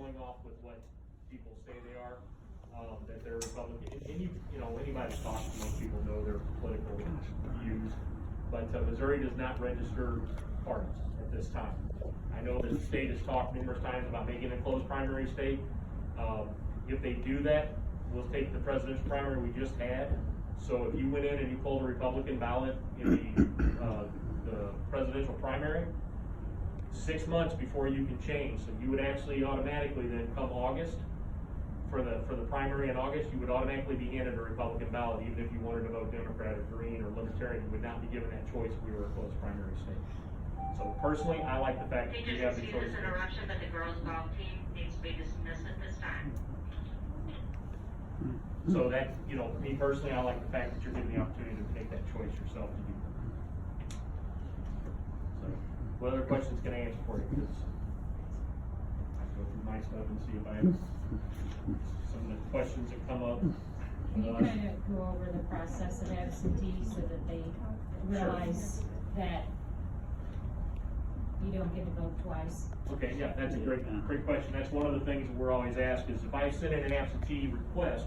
going off with what people say they are, that they're Republican. And you know, anybody that talks to most people know their political views. But Missouri does not register parties at this time. I know that the state has talked numerous times about making a closed primary state. If they do that, we'll take the presidential primary we just had. So if you went in and you pulled a Republican ballot in the presidential primary, 6 months before you can change. So you would actually automatically then come August, for the primary in August, you would automatically be handed a Republican ballot, even if you wanted to vote Democrat or Green or Libertarian. You would not be given that choice if we were a closed primary state. So personally, I like the fact that you have the choice. This interruption, but the girls golf team needs to be dismissed at this time. So that, you know, me personally, I like the fact that you're given the opportunity to make that choice yourself to do that. So, what other questions can I answer for you? Because I go through my stuff and see if I have some of the questions that come up. Can you kind of go over the process of absentee so that they realize that you don't get to vote twice? Okay, yeah, that's a great question. That's one of the things that we're always asked is if I send in an absentee request,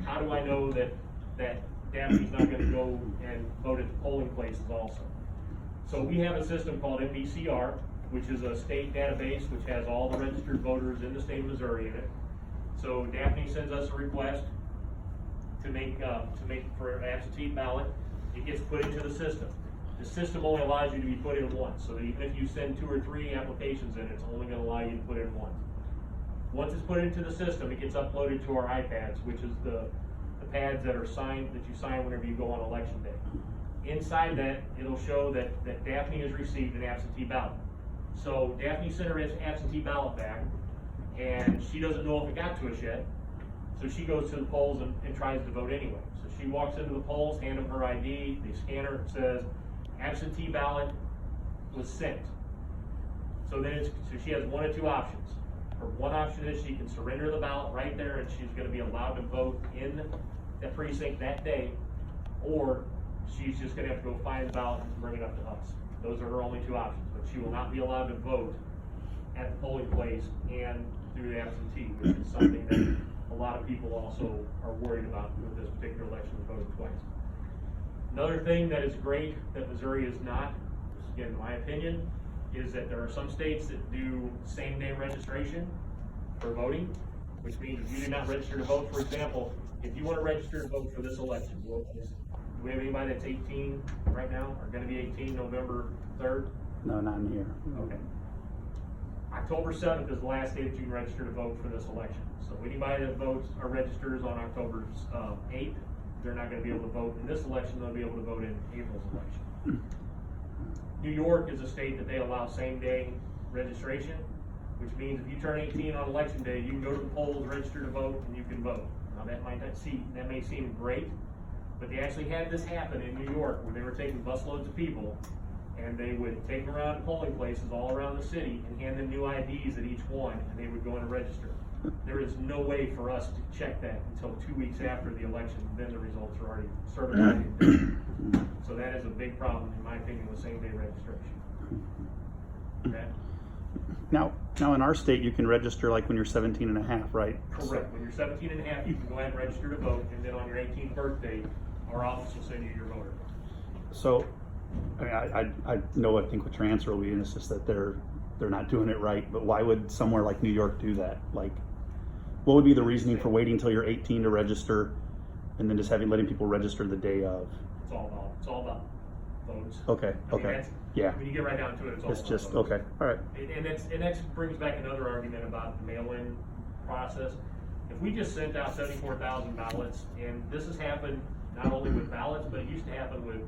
how do I know that Daphne's not going to go and vote at the polling places also? So we have a system called MVCR, which is a state database which has all the registered voters in the state of Missouri in it. So Daphne sends us a request to make for an absentee ballot. It gets put into the system. The system only allows you to be put in once. So even if you send 2 or 3 applications in, it's only going to allow you to put in one. Once it's put into the system, it gets uploaded to our iPads, which is the pads that are signed, that you sign whenever you go on election day. Inside that, it'll show that Daphne has received an absentee ballot. So Daphne sent her absentee ballot back, and she doesn't know if it got to us yet. So she goes to the polls and tries to vote anyway. So she walks into the polls, hand them her ID, they scan her, it says, absentee ballot was sent. So then so she has 1 of 2 options. Her one option is she can surrender the ballot right there and she's going to be allowed to vote in the precinct that day, or she's just going to have to go find the ballot and bring it up to us. Those are her only 2 options, but she will not be allowed to vote at the polling place and through the absentee, which is something that a lot of people also are worried about with this particular election, voting twice. Another thing that is great that Missouri is not, again, in my opinion, is that there are some states that do same-day registration for voting, which means if you do not register to vote, for example, if you want to register to vote for this election, do we have anybody that's 18 right now, or going to be 18 November 3rd? No, not in here. Okay. October 7th is the last day that you can register to vote for this election. So anybody that votes or registers on October 8th, they're not going to be able to vote in this election, they'll be able to vote in April's election. New York is a state that they allow same-day registration, which means if you turn 18 on election day, you can go to the polls, register to vote, and you can vote. Now that may seem great, but they actually had this happen in New York where they were taking busloads of people and they would take them around to polling places all around the city and hand them new IDs at each one, and they would go and register. There is no way for us to check that until 2 weeks after the election, then the results are already certified. So that is a big problem, in my opinion, with same-day registration. Okay? Now in our state, you can register like when you're 17 and a half, right? Correct. When you're 17 and a half, you can go ahead and register to vote, and then on your 18th birthday, our office will send you your voter. So, I know, I think what your answer will be, and it's just that they're not doing it right, but why would somewhere like New York do that? Like, what would be the reasoning for waiting until you're 18 to register and then just letting people register the day of? It's all about votes. Okay, I mean, okay, yeah. When you get right down to it, it's all It's about just, votes. okay, all right. And that brings back another argument about the mail-in process. If we just sent out 74,000 ballots, and this has happened not only with ballots, but it used to happen with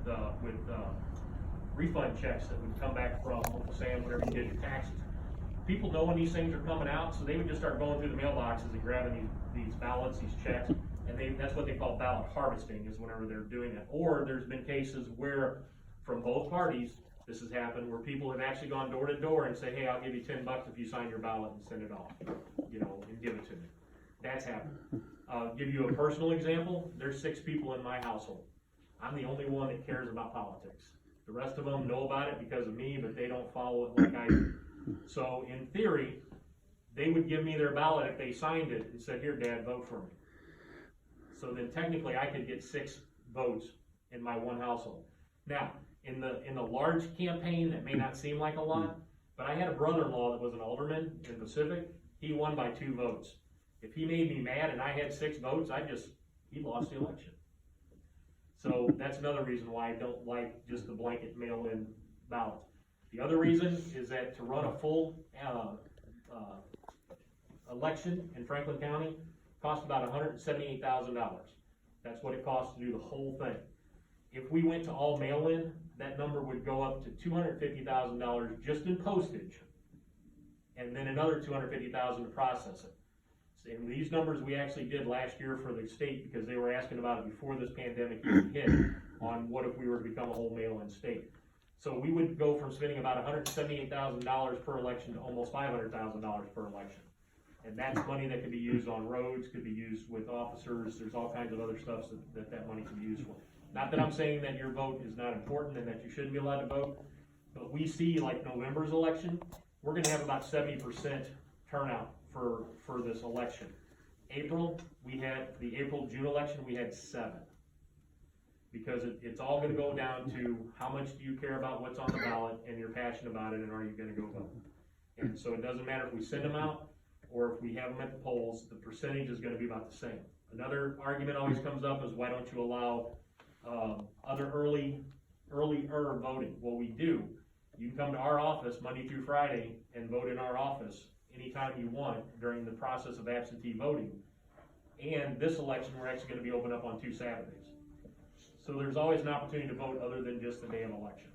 refund checks that would come back from Uncle Sam whenever you did your taxes. People know when these things are coming out, so they would just start going through the mailboxes and grabbing these ballots, these checks, and that's what they call ballot harvesting, is whenever they're doing that. Or there's been cases where, from both parties, this has happened, where people have actually gone door to door and say, hey, I'll give you $10 if you sign your ballot and send it off, and give it to me. That's happened. Give you a personal example. There's 6 people in my household. I'm the only one that cares about politics. The rest of them know about it because of me, but they don't follow it like I do. So in theory, they would give me their ballot if they signed it and said, here, Dad, vote for me. So then technically I could get 6 votes in my one household. Now, in the large campaign, that may not seem like a lot, but I had a brother-in-law that was an alderman in Pacific. He won by 2 votes. If he made me mad and I had 6 votes, he lost the election. So that's another reason why I don't like just the blanket mail-in ballot. The other reason is that to run a full election in Franklin County costs about $178,000. That's what it costs to do the whole thing. If we went to all mail-in, that number would go up to $250,000 just in postage, and then another $250,000 to process it. And these numbers we actually did last year for the state because they were asking about it before this pandemic even hit on what if we were to become a whole mail-in state. So we would go from spending about $178,000 per election to almost $500,000 per election. And that's money that could be used on roads, could be used with officers, there's all kinds of other stuff that money can be used for. Not that I'm saying that your vote is not important and that you shouldn't be allowed to vote, but we see like November's election, we're gonna have about 70% turnout for this election. April, the April-June election, we had 7. Because it's all gonna go down to how much do you care about what's on the ballot and you're passionate about it and are you gonna go vote. And so it doesn't matter if we send them out or if we have them at the polls, the percentage is gonna be about the same. Another argument always comes up is why don't you allow other earlier voting? Well, we do. You can come to our office Monday through Friday and vote in our office anytime you want during the process of absentee voting. And this election, we're actually gonna be open up on 2 Saturdays. So there's always an opportunity to vote other than just the day of election.